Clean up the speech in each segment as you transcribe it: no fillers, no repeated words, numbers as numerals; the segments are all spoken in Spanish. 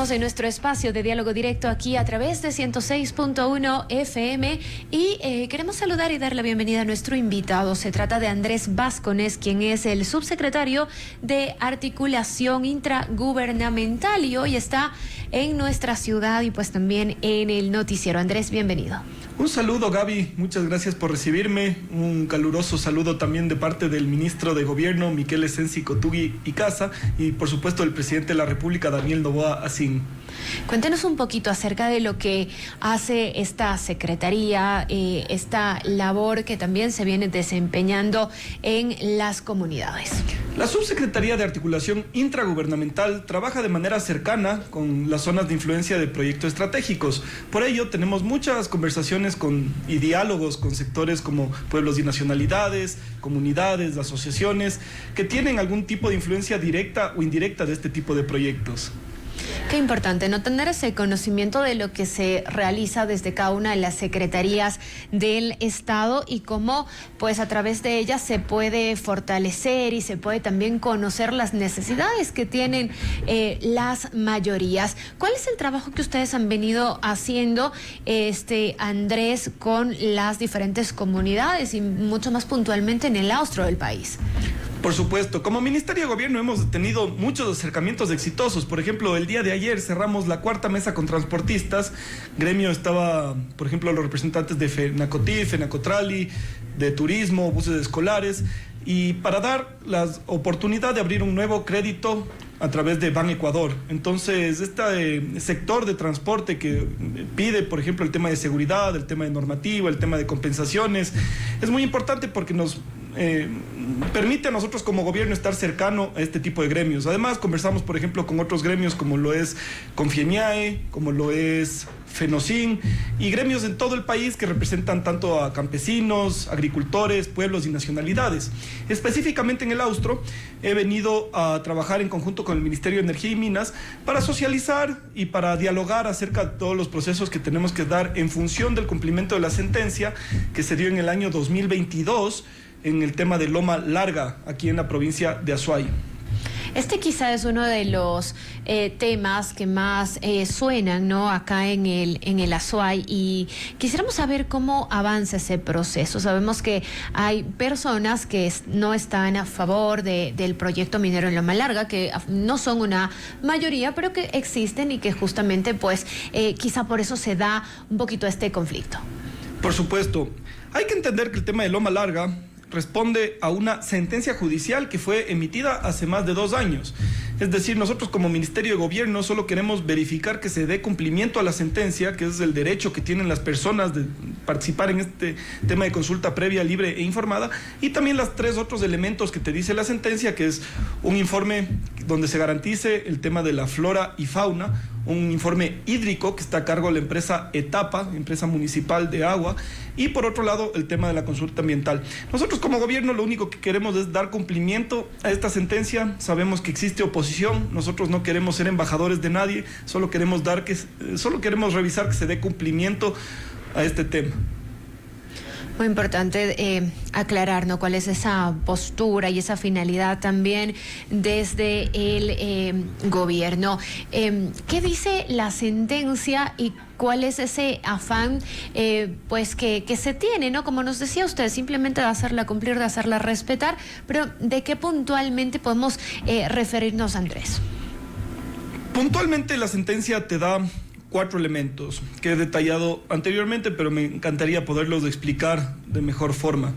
Seguimos en nuestro espacio de diálogo directo aquí a través de 106.1 FM y queremos saludar y dar la bienvenida a nuestro invitado. Se trata de Andrés Vázquez, quien es el subsecretario de Articulación Intragubernamental y hoy está en nuestra ciudad y pues también en el noticiero. Andrés, bienvenido. Un saludo, Gaby, muchas gracias por recibirme. Un caluroso saludo también de parte del ministro de Gobierno, Miquel Esensi Cotugui y Casa, y por supuesto del presidente de la República, Daniel Noboa Asín. Cuéntenos un poquito acerca de lo que hace esta secretaría, esta labor que también se viene desempeñando en las comunidades. La Subsecretaría de Articulación Intragubernamental trabaja de manera cercana con las zonas de influencia de proyectos estratégicos. Por ello, tenemos muchas conversaciones y diálogos con sectores como pueblos y nacionalidades, comunidades, asociaciones, que tienen algún tipo de influencia directa o indirecta de este tipo de proyectos. Qué importante, ¿no? Tener ese conocimiento de lo que se realiza desde cada una de las secretarías del Estado y cómo, pues, a través de ellas se puede fortalecer y se puede también conocer las necesidades que tienen las mayorías. ¿Cuál es el trabajo que ustedes han venido haciendo, Andrés, con las diferentes comunidades y mucho más puntualmente en el austro del país? Por supuesto, como Ministerio de Gobierno hemos tenido muchos acercamientos exitosos. Por ejemplo, el día de ayer cerramos la cuarta mesa con transportistas. Gremio estaba, por ejemplo, los representantes de FENACOTIF, FENACOTRALI, de turismo, buses escolares, y para dar la oportunidad de abrir un nuevo crédito a través de Ban Ecuador. Entonces, este sector de transporte que pide, por ejemplo, el tema de seguridad, el tema de normativa, el tema de compensaciones, es muy importante porque nos permite a nosotros como gobierno estar cercano a este tipo de gremios. Además, conversamos, por ejemplo, con otros gremios como lo es Confiemiae, como lo es FENOCIN y gremios en todo el país que representan tanto a campesinos, agricultores, pueblos y nacionalidades. Específicamente en el Austro he venido a trabajar en conjunto con el Ministerio de Energía y Minas para socializar y para dialogar acerca de todos los procesos que tenemos que dar en función del cumplimiento de la sentencia que se dio en el año 2022 en el tema de Loma Larga, aquí en la provincia de Azuay. Este quizá es uno de los temas que más suenan, ¿no? Acá en el Azuay, y quisiéramos saber cómo avanza ese proceso. Sabemos que hay personas que no están a favor del proyecto minero en Loma Larga, que no son una mayoría, pero que existen y que justamente, pues, quizá por eso se da un poquito este conflicto. Por supuesto. Hay que entender que el tema de Loma Larga responde a una sentencia judicial que fue emitida hace más de 2 años. Es decir, nosotros como Ministerio de Gobierno solo queremos verificar que se dé cumplimiento a la sentencia, que es el derecho que tienen las personas de participar en este tema de consulta previa, libre e informada, y también los 3 otros elementos que te dice la sentencia, que es un informe donde se garantice el tema de la flora y fauna, un informe hídrico que está a cargo de la empresa Etapa, empresa municipal de agua, y por otro lado el tema de la consulta ambiental. Nosotros como gobierno lo único que queremos es dar cumplimiento a esta sentencia. Sabemos que existe oposición, nosotros no queremos ser embajadores de nadie, solo queremos revisar que se dé cumplimiento a este tema. Muy importante aclarar, ¿no?, cuál es esa postura y esa finalidad también desde el gobierno. ¿Qué dice la sentencia y cuál es ese afán pues que se tiene, ¿no? Como nos decía usted, simplemente de hacerla cumplir, de hacerla respetar, pero ¿de qué puntualmente podemos referirnos, Andrés? Puntualmente la sentencia te da 4 elementos que he detallado anteriormente, pero me encantaría poderlos explicar de mejor forma.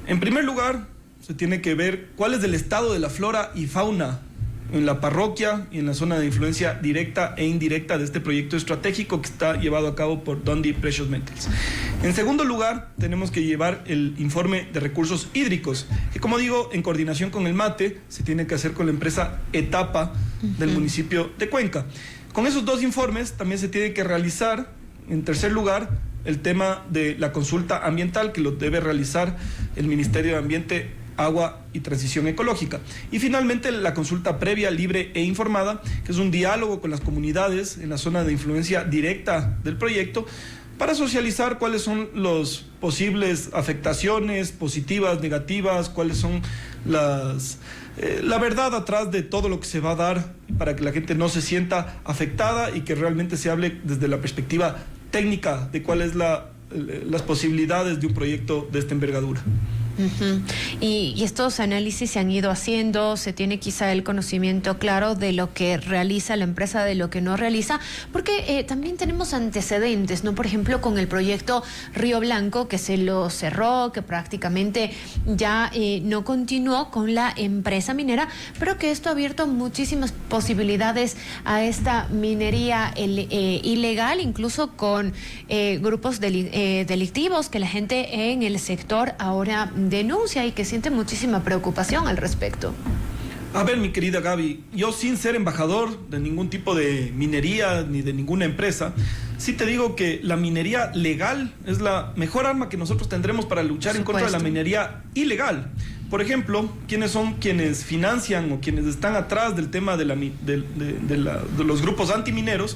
En primer lugar, se tiene que ver cuál es el estado de la flora y fauna en la parroquia y en la zona de influencia directa e indirecta de este proyecto estratégico que está llevado a cabo por Dundee Precious Metals. En segundo lugar, tenemos que llevar el informe de recursos hídricos, que, como digo, en coordinación con el MATE, se tiene que hacer con la empresa Etapa del municipio de Cuenca. Con esos 2 informes también se tiene que realizar, en tercer lugar, el tema de la consulta ambiental, que lo debe realizar el Ministerio de Ambiente, Agua y Transición Ecológica. Y finalmente la consulta previa, libre e informada, que es un diálogo con las comunidades en la zona de influencia directa del proyecto, para socializar cuáles son las posibles afectaciones positivas, negativas, cuáles son la verdad atrás de todo lo que se va a dar, para que la gente no se sienta afectada y que realmente se hable desde la perspectiva técnica de cuáles las posibilidades de un proyecto de esta envergadura. Uh-huh. Y estos análisis se han ido haciendo, se tiene quizá el conocimiento claro de lo que realiza la empresa, de lo que no realiza, porque también tenemos antecedentes, ¿no? Por ejemplo, con el proyecto Río Blanco, que se lo cerró, que prácticamente ya no continuó con la empresa minera, pero que esto ha abierto muchísimas posibilidades a esta minería ilegal, incluso con grupos delictivos que la gente en el sector ahora denuncia y que siente muchísima preocupación al respecto. A ver, mi querida Gaby, yo sin ser embajador de ningún tipo de minería ni de ninguna empresa, sí te digo que la minería legal es la mejor arma que nosotros tendremos para luchar en contra de la minería ilegal. Por ejemplo, ¿quiénes son quienes financian o quienes están atrás del tema de los grupos antimineros?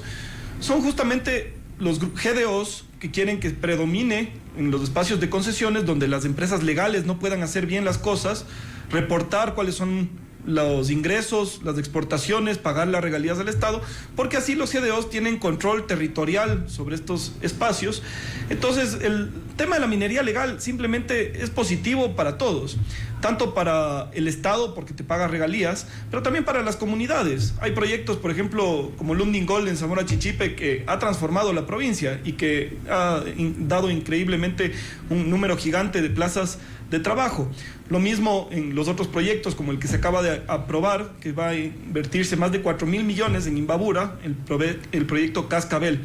Son justamente los GDOs que quieren que predomine en los espacios de concesiones donde las empresas legales no puedan hacer bien las cosas, reportar cuáles son los ingresos, las exportaciones, pagar las regalías del Estado, porque así los GDOs tienen control territorial sobre estos espacios. Entonces, el tema de la minería legal simplemente es positivo para todos, tanto para el Estado, porque te paga regalías, pero también para las comunidades. Hay proyectos, por ejemplo, como Lundin Gold en Zamora Chinchipe, que ha transformado la provincia y que ha dado increíblemente un número gigante de plazas de trabajo. Lo mismo en los otros proyectos, como el que se acaba de aprobar, que va a invertirse más de 4.000 millones en Imbabura, el proyecto Cascabel.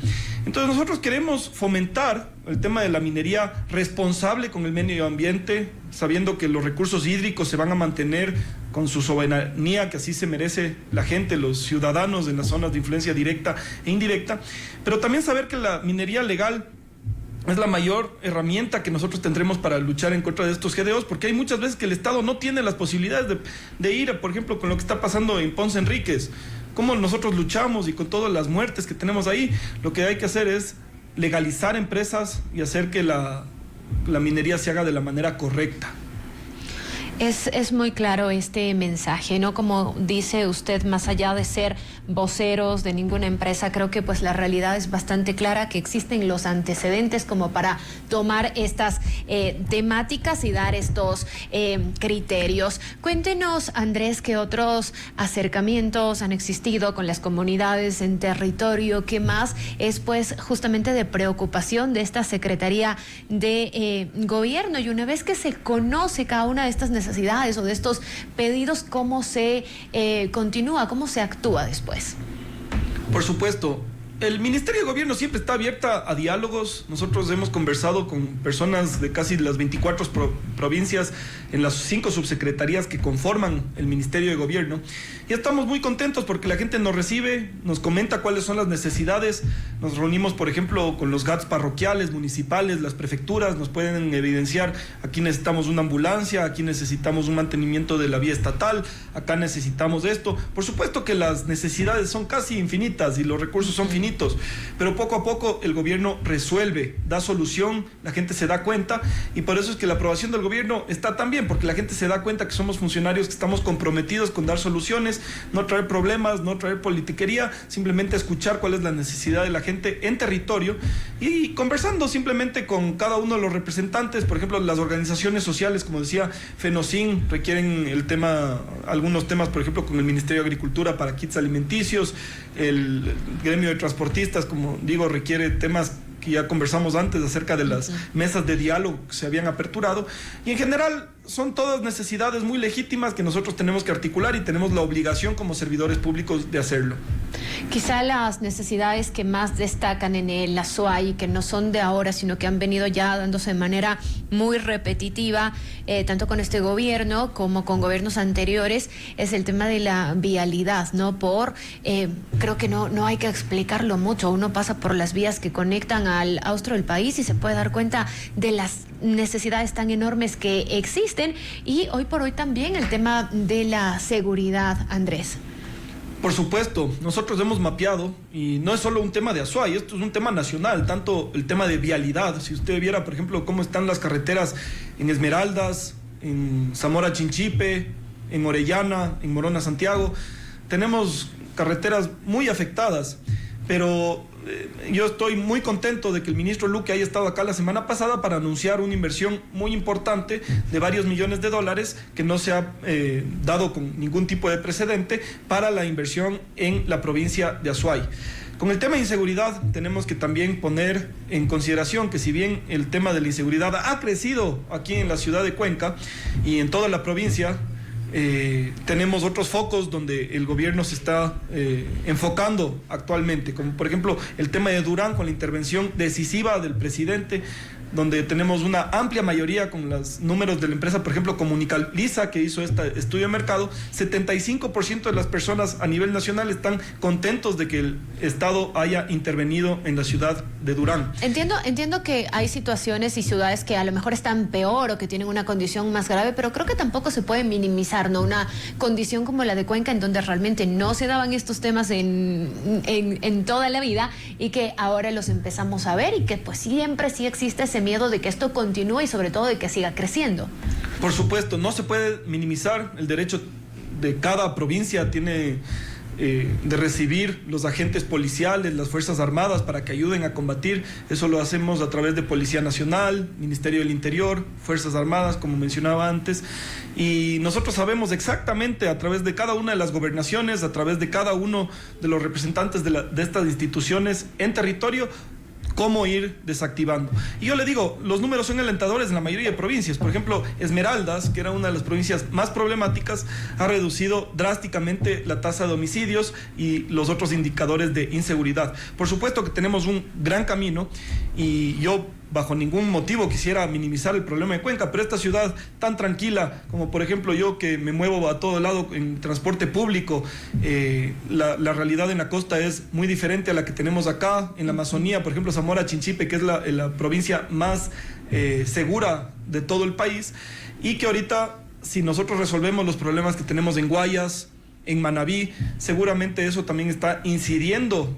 Entonces nosotros queremos fomentar el tema de la minería responsable con el medio ambiente, sabiendo que los recursos hídricos se van a mantener con su soberanía, que así se merece la gente, los ciudadanos en las zonas de influencia directa e indirecta, pero también saber que la minería legal es la mayor herramienta que nosotros tendremos para luchar en contra de estos GDOs, porque hay muchas veces que el Estado no tiene las posibilidades de ir, por ejemplo, con lo que está pasando en Ponce Enríquez, cómo nosotros luchamos y con todas las muertes que tenemos ahí. Lo que hay que hacer es legalizar empresas y hacer que la minería se haga de la manera correcta. Es muy claro este mensaje, ¿no? Como dice usted, más allá de ser voceros de ninguna empresa, creo que pues la realidad es bastante clara, que existen los antecedentes como para tomar estas temáticas y dar estos criterios. Cuéntenos, Andrés, qué otros acercamientos han existido con las comunidades en territorio, qué más es pues justamente de preocupación de esta Secretaría de Gobierno, y una vez que se conoce cada una de estas necesidades o de estos pedidos, ¿cómo se continúa, cómo se actúa después? Por supuesto. El Ministerio de Gobierno siempre está abierta a diálogos. Nosotros hemos conversado con personas de casi las 24 provincias en las 5 subsecretarías que conforman el Ministerio de Gobierno, y estamos muy contentos porque la gente nos recibe, nos comenta cuáles son las necesidades. Nos reunimos, por ejemplo, con los GATS parroquiales, municipales, las prefecturas, nos pueden evidenciar: aquí necesitamos una ambulancia, aquí necesitamos un mantenimiento de la vía estatal, acá necesitamos esto. Por supuesto que las necesidades son casi infinitas y los recursos son finitos, pero poco a poco el gobierno resuelve, da solución, la gente se da cuenta, y por eso es que la aprobación del gobierno está tan bien, porque la gente se da cuenta que somos funcionarios que estamos comprometidos con dar soluciones, no traer problemas, no traer politiquería, simplemente escuchar cuál es la necesidad de la gente en territorio y conversando simplemente con cada uno de los representantes. Por ejemplo, las organizaciones sociales, como decía Fenocin, requieren algunos temas, por ejemplo, con el Ministerio de Agricultura para kits alimenticios. El gremio de transportistas, como digo, requiere temas que ya conversamos antes acerca de las mesas de diálogo que se habían aperturado, y en general son todas necesidades muy legítimas que nosotros tenemos que articular y tenemos la obligación como servidores públicos de hacerlo. Quizá las necesidades que más destacan en el ASUAI, que no son de ahora, sino que han venido ya dándose de manera muy repetitiva, tanto con este gobierno como con gobiernos anteriores, es el tema de la vialidad, ¿no? Creo que no hay que explicarlo mucho. Uno pasa por las vías que conectan al austro del país y se puede dar cuenta de las necesidades tan enormes que existen, y hoy por hoy también el tema de la seguridad, Andrés. Por supuesto, nosotros hemos mapeado, y no es solo un tema de Azuay, esto es un tema nacional, tanto el tema de vialidad. Si usted viera, por ejemplo, cómo están las carreteras en Esmeraldas, en Zamora Chinchipe, en Orellana, en Morona Santiago, tenemos carreteras muy afectadas, pero yo estoy muy contento de que el ministro Luque haya estado acá la semana pasada para anunciar una inversión muy importante de varios millones de dólares que no se ha dado con ningún tipo de precedente para la inversión en la provincia de Azuay. Con el tema de inseguridad tenemos que también poner en consideración que si bien el tema de la inseguridad ha crecido aquí en la ciudad de Cuenca y en toda la provincia, tenemos otros focos donde el gobierno se está enfocando actualmente, como por ejemplo el tema de Durán con la intervención decisiva del presidente, donde tenemos una amplia mayoría con los números de la empresa, por ejemplo, Comunicaliza, que hizo este estudio de mercado. 75% de las personas a nivel nacional están contentos de que el Estado haya intervenido en la ciudad de Durán. Entiendo que hay situaciones y ciudades que a lo mejor están peor o que tienen una condición más grave, pero creo que tampoco se puede minimizar, ¿no? Una condición como la de Cuenca, en donde realmente no se daban estos temas en toda la vida y que ahora los empezamos a ver y que pues siempre sí existe ese miedo de que esto continúe y sobre todo de que siga creciendo. Por supuesto, no se puede minimizar el derecho de cada provincia, tiene de recibir los agentes policiales, las Fuerzas Armadas para que ayuden a combatir. Eso lo hacemos a través de Policía Nacional, Ministerio del Interior, Fuerzas Armadas, como mencionaba antes, y nosotros sabemos exactamente a través de cada una de las gobernaciones, a través de cada uno de los representantes de estas instituciones en territorio, cómo ir desactivando. Y yo le digo, los números son alentadores en la mayoría de provincias. Por ejemplo, Esmeraldas, que era una de las provincias más problemáticas, ha reducido drásticamente la tasa de homicidios y los otros indicadores de inseguridad. Por supuesto que tenemos un gran camino y yo bajo ningún motivo quisiera minimizar el problema de Cuenca, pero esta ciudad tan tranquila como por ejemplo yo, que me muevo a todo lado en transporte público, la realidad en la costa es muy diferente a la que tenemos acá en la Amazonía. Por ejemplo, Zamora Chinchipe, que es la provincia más segura de todo el país, y que ahorita, si nosotros resolvemos los problemas que tenemos en Guayas, en Manabí, seguramente eso también está incidiendo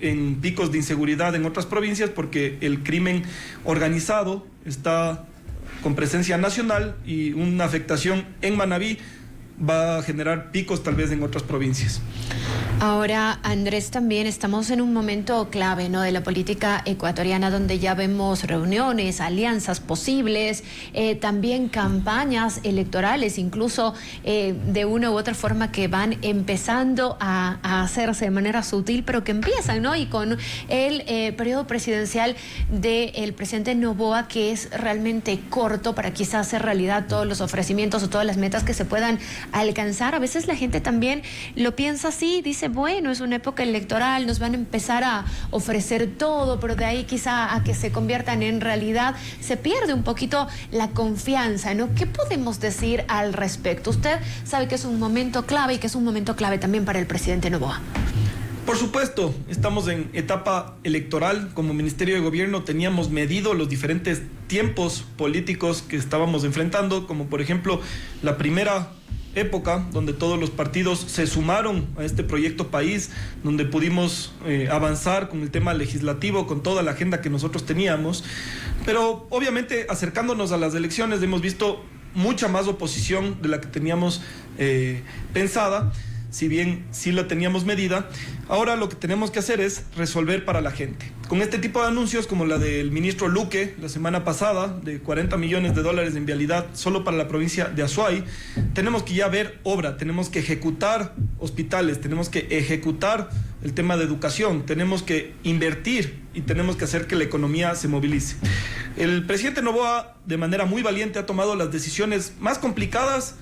en picos de inseguridad en otras provincias, porque el crimen organizado está con presencia nacional y una afectación en Manabí va a generar picos tal vez en otras provincias. Ahora, Andrés, también estamos en un momento clave, ¿no?, de la política ecuatoriana, donde ya vemos reuniones, alianzas posibles, también campañas electorales, incluso de una u otra forma que van empezando a hacerse de manera sutil, pero que empiezan, ¿no? Y con el periodo presidencial del presidente Noboa, que es realmente corto para quizás hacer realidad todos los ofrecimientos o todas las metas que se puedan alcanzar. A veces la gente también lo piensa así, dice, bueno, es una época electoral, nos van a empezar a ofrecer todo, pero de ahí quizá a que se conviertan en realidad se pierde un poquito la confianza, ¿no? ¿Qué podemos decir al respecto? Usted sabe que es un momento clave y que es un momento clave también para el presidente Noboa. Por supuesto, estamos en etapa electoral. Como Ministerio de Gobierno teníamos medido los diferentes tiempos políticos que estábamos enfrentando, como por ejemplo la primera época donde todos los partidos se sumaron a este proyecto país, donde pudimos avanzar con el tema legislativo, con toda la agenda que nosotros teníamos, pero obviamente acercándonos a las elecciones hemos visto mucha más oposición de la que teníamos pensada. Si bien sí la teníamos medida, ahora lo que tenemos que hacer es resolver para la gente. Con este tipo de anuncios como la del ministro Luque la semana pasada, de 40 millones de dólares en vialidad solo para la provincia de Azuay, tenemos que ya ver obra, tenemos que ejecutar hospitales, tenemos que ejecutar el tema de educación, tenemos que invertir y tenemos que hacer que la economía se movilice. El presidente Noboa, de manera muy valiente, ha tomado las decisiones más complicadas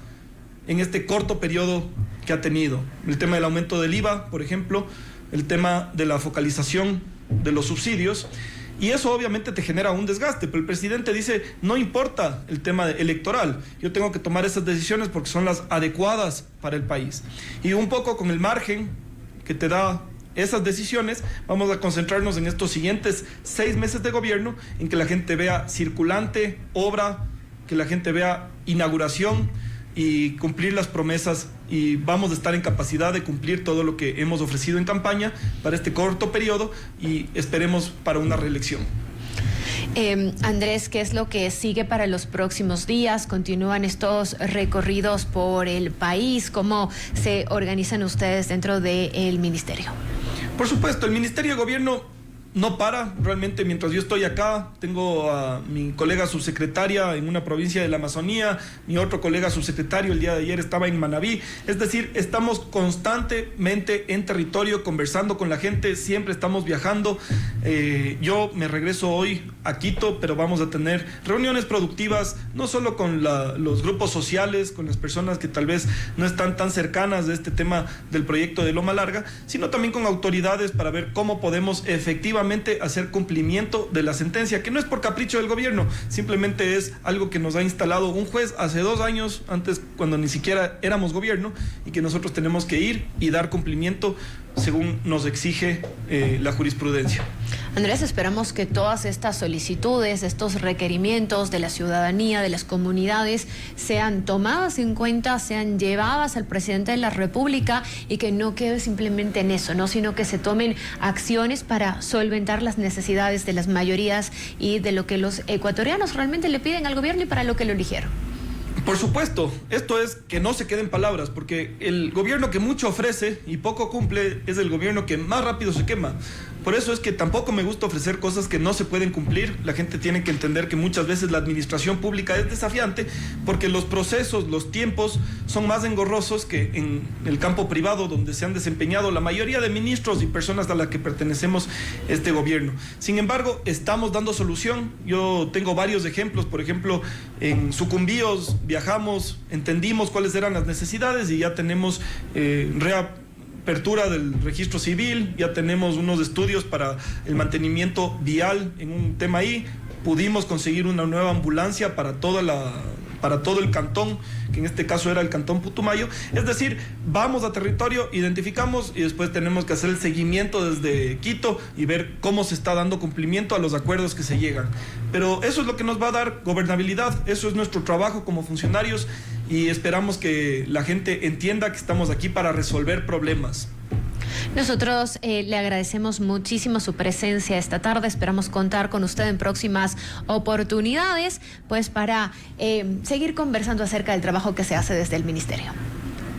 en este corto periodo que ha tenido. El tema del aumento del IVA, por ejemplo, el tema de la focalización de los subsidios, y eso obviamente te genera un desgaste, pero el presidente dice, no importa el tema electoral, yo tengo que tomar esas decisiones porque son las adecuadas para el país. Y un poco con el margen que te da esas decisiones, vamos a concentrarnos en estos siguientes 6 meses de gobierno, en que la gente vea circulante, obra, que la gente vea inauguración, y cumplir las promesas, y vamos a estar en capacidad de cumplir todo lo que hemos ofrecido en campaña para este corto periodo y esperemos para una reelección. Andrés, ¿qué es lo que sigue para los próximos días? ¿Continúan estos recorridos por el país? ¿Cómo se organizan ustedes dentro del ministerio? Por supuesto, el Ministerio de Gobierno no para, realmente mientras yo estoy acá, tengo a mi colega subsecretaria en una provincia de la Amazonía, mi otro colega subsecretario el día de ayer estaba en Manabí, es decir, estamos constantemente en territorio conversando con la gente, siempre estamos viajando. Yo me regreso hoy a Quito, pero vamos a tener reuniones productivas, no solo con los grupos sociales, con las personas que tal vez no están tan cercanas de este tema del proyecto de Loma Larga, sino también con autoridades para ver cómo podemos efectivamente hacer cumplimiento de la sentencia, que no es por capricho del gobierno, simplemente es algo que nos ha instalado un juez hace 2 años, antes cuando ni siquiera éramos gobierno, y que nosotros tenemos que ir y dar cumplimiento según nos exige la jurisprudencia. Andrés, esperamos que todas estas solicitudes, estos requerimientos de la ciudadanía, de las comunidades, sean tomadas en cuenta, sean llevadas al presidente de la República y que no quede simplemente en eso, ¿no? Sino que se tomen acciones para solventar las necesidades de las mayorías y de lo que los ecuatorianos realmente le piden al gobierno y para lo que lo eligieron. Por supuesto, esto es que no se queden palabras, porque el gobierno que mucho ofrece y poco cumple es el gobierno que más rápido se quema. Por eso es que tampoco me gusta ofrecer cosas que no se pueden cumplir. La gente tiene que entender que muchas veces la administración pública es desafiante porque los procesos, los tiempos son más engorrosos que en el campo privado donde se han desempeñado la mayoría de ministros y personas a las que pertenecemos este gobierno. Sin embargo, estamos dando solución. Yo tengo varios ejemplos. Por ejemplo, en Sucumbíos viajamos, entendimos cuáles eran las necesidades y ya tenemos apertura del registro civil, ya tenemos unos estudios para el mantenimiento vial en un tema ahí, pudimos conseguir una nueva ambulancia para todo el cantón, que en este caso era el cantón Putumayo. Es decir, vamos a territorio, identificamos y después tenemos que hacer el seguimiento desde Quito y ver cómo se está dando cumplimiento a los acuerdos que se llegan. Pero eso es lo que nos va a dar gobernabilidad, eso es nuestro trabajo como funcionarios y esperamos que la gente entienda que estamos aquí para resolver problemas. Nosotros le agradecemos muchísimo su presencia esta tarde. Esperamos contar con usted en próximas oportunidades, pues para seguir conversando acerca del trabajo que se hace desde el ministerio.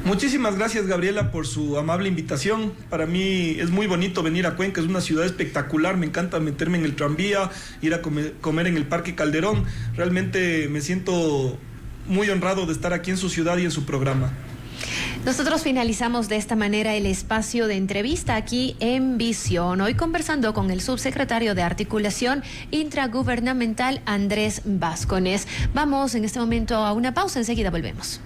Muchísimas gracias, Gabriela, por su amable invitación. Para mí es muy bonito venir a Cuenca, es una ciudad espectacular, me encanta meterme en el tranvía, ir a comer en el Parque Calderón. Realmente me siento muy honrado de estar aquí en su ciudad y en su programa. Nosotros finalizamos de esta manera el espacio de entrevista aquí en Visión. Hoy conversando con el subsecretario de Articulación Intragubernamental, Andrés Vázquez. Vamos en este momento a una pausa, enseguida volvemos.